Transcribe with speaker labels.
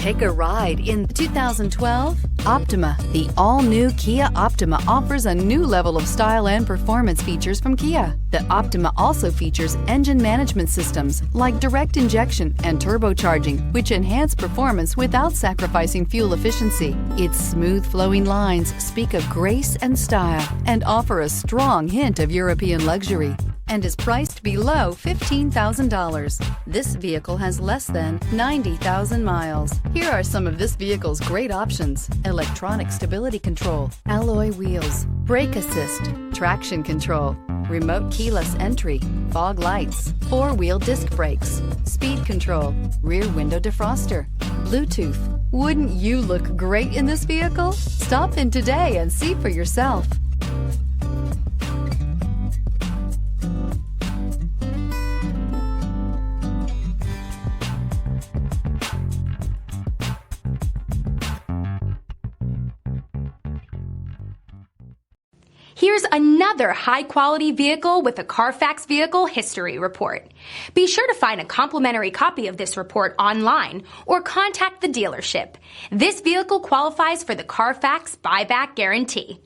Speaker 1: Take a ride in the 2012 Optima. The all-new Kia Optima offers a new level of style and performance features from Kia. The Optima also features engine management systems like direct injection and turbocharging, which enhance performance without sacrificing fuel efficiency. Its smooth flowing lines speak of grace and style and offer a strong hint of European luxury, and is priced below $15,000. This vehicle has less than 90,000 miles. Here are some of this vehicle's great options: electronic stability control, alloy wheels, brake assist, traction control, remote keyless entry, fog lights, four-wheel disc brakes, speed control, rear window defroster, Bluetooth. Wouldn't you look great in this vehicle? Stop in today and see for yourself.
Speaker 2: Here's another high-quality vehicle with a Carfax Vehicle History Report. Be sure to find a complimentary copy of this report online or contact the dealership. This vehicle qualifies for the Carfax Buyback Guarantee.